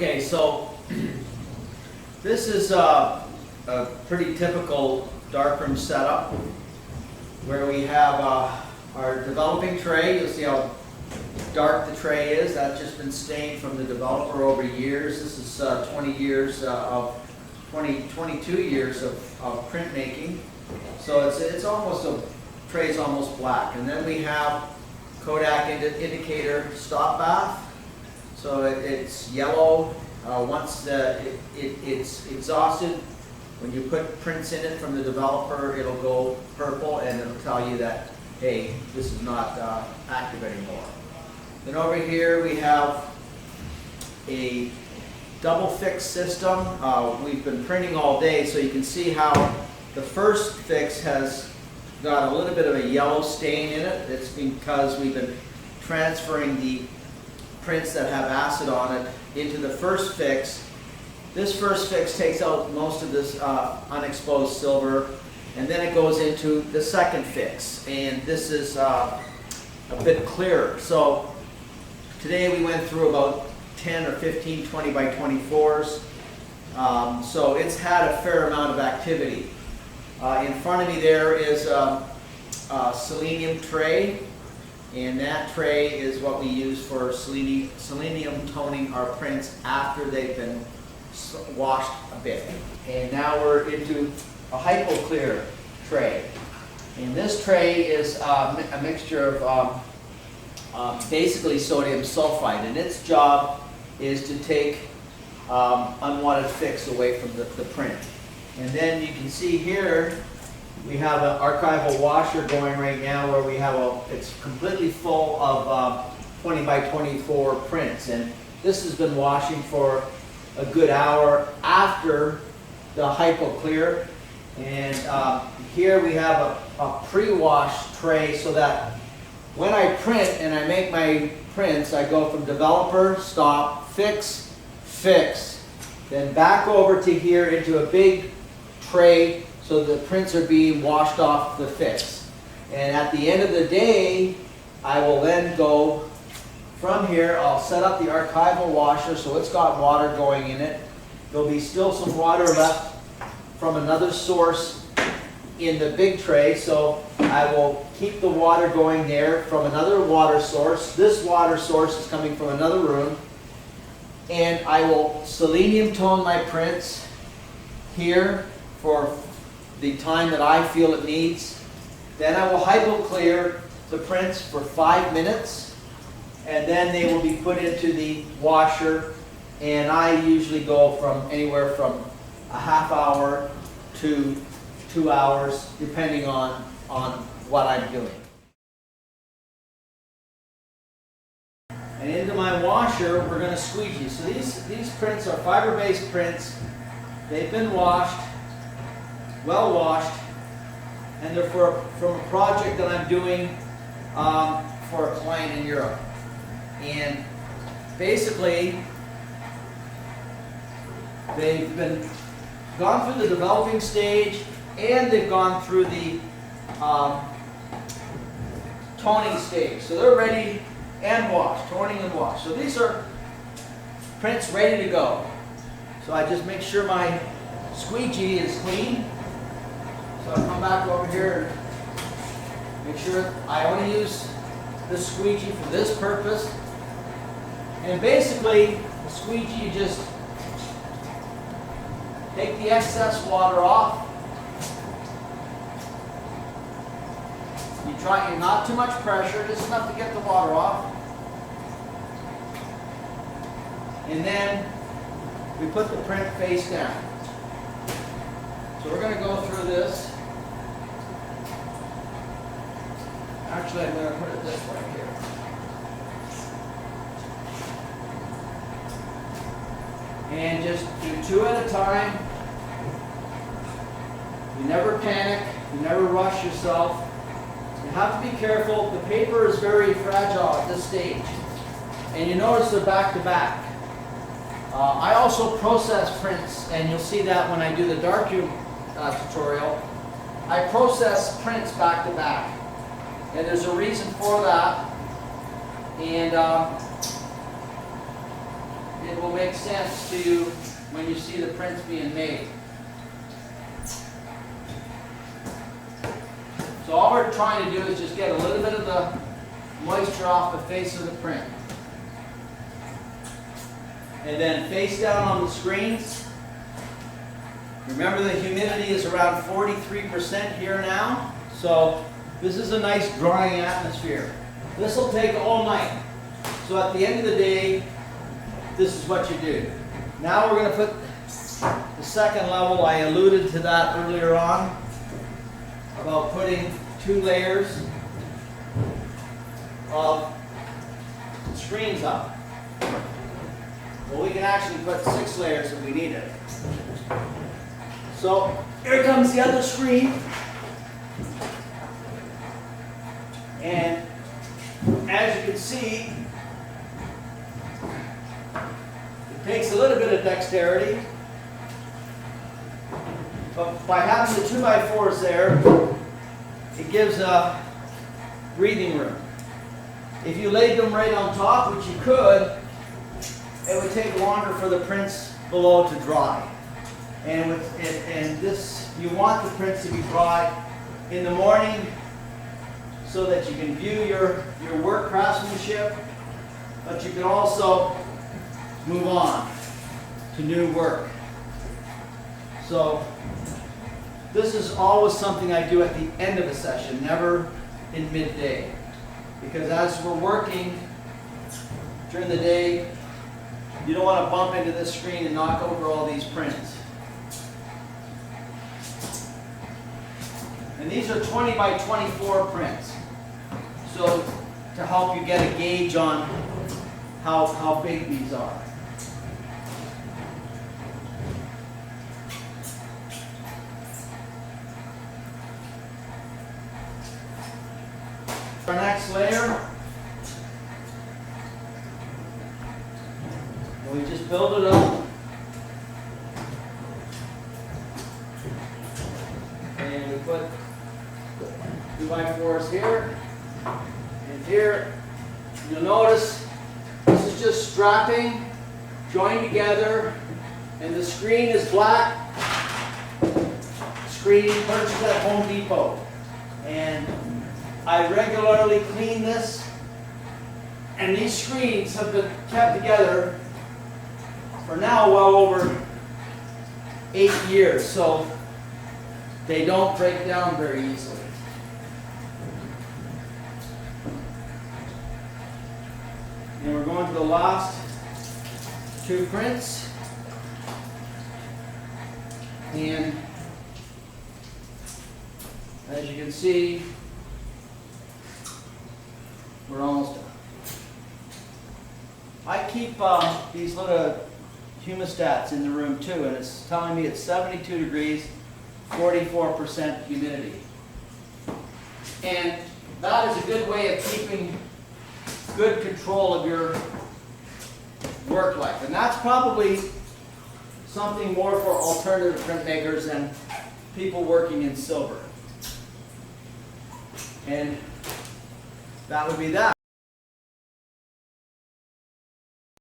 Okay, so this is a pretty typical darkroom setup where we have our developing tray. You'll see how dark the tray is. That's just been stained from the developer over years. This is 22 years of printmaking. So it's almost tray's almost black. And then we have Kodak indicator stop bath. So it's yellow. Once it's exhausted, when you put prints in it from the developer, it'll go purple and it'll tell you that, hey, this is not active anymore. Then over here we have a double fix system. We've been printing all day, so you can see how the first fix has got a little bit of a yellow stain in it. It's because we've been transferring the prints that have acid on it into the first fix. This first fix takes out most of this unexposed silver, and then it goes into the second fix, and this is a bit clearer. So today we went through about 10 or 15 20 by 24s, so it's had a fair amount of activity. In front of me there is a selenium tray, and that tray is what we use for selenium toning our prints after they've been washed a bit. And now we're into a hypoclear tray. And this tray is a mixture of basically sodium sulfide, and its job is to take unwanted fix away from the print. And then you can see here we have an archival washer going right now where we have it's completely full of 20 by 24 prints, and this has been washing for a good hour after the hypoclear. And here we have a pre-wash tray so that when I print and I make my prints, I go from developer, stop, fix, fix, then back over to here into a big tray so the prints are being washed off the fix. And at the end of the day, I will then go from here. I'll set up the archival washer so it's got water going in it. There'll be still some water left from another source in the big tray, so I will keep the water going there from another water source. This water source is coming from another room, and I will selenium tone my prints here for the time that I feel it needs. Then I will hypoclear the prints for 5 minutes, and then they will be put into the washer, and I usually go from anywhere from a half hour to 2 hours depending on what I'm doing. And into my washer we're going to squeegee. So these prints are fiber-based prints. They've been washed, well washed, and they're from a project that I'm doing for a client in Europe. And basically they've been gone through the developing stage and they've gone through the toning stage. So they're ready and washed, toning and washed. So these are prints ready to go. So I just make sure my squeegee is clean. So I come back over here and make sure I only use the squeegee for this purpose. And basically, the squeegee, you just take the excess water off. You not too much pressure, just enough to get the water off. And then we put the print face down. So we're going to go through this. Actually, I'm going to put it this way here. And just do 2 at a time. You never panic. You never rush yourself. You have to be careful. The paper is very fragile at this stage. And you notice they're back to back. I also process prints, and you'll see that when I do the Darkroom tutorial. I process prints back to back. And there's a reason for that. And it will make sense to you when you see the prints being made. So all we're trying to do is just get a little bit of the moisture off the face of the print. And then face down on the screens. Remember, the humidity is around 43% here now. So this is a nice drying atmosphere. This will take all night. So at the end of the day, this is what you do. Now we're going to put the second level. I alluded to that earlier on about putting 2 layers of screens up. Well, we can actually put 6 layers if we need it. So here comes the other screen. And as you can see, it takes a little bit of dexterity. But by having the 2x4s there, it gives a breathing room. If you laid them right on top, which you could, it would take longer for the prints below to dry. And this, you want the prints to be dry in the morning so that you can view your work craftsmanship, but you can also move on to new work. So this is always something I do at the end of a session, never in midday. Because as we're working during the day, you don't want to bump into this screen and knock over all these prints. And these are 20 by 24 prints. So to help you get a gauge on how big these are. Our next layer, we just build it up. And we put 2x4s here and here. You'll notice this is just strapping, joined together, and the screen is black. Screen purchased at Home Depot. And I regularly clean this, and these screens have been kept together for now well over 8 years, so they don't break down very easily. And we're going to the last 2 prints, and as you can see, we're almost done. I keep these little humidistats in the room too, and it's telling me it's 72 degrees, 44% humidity. And that is a good way of keeping good control of your work life. And that's probably something more for alternative printmakers than people working in silver. And that would be that.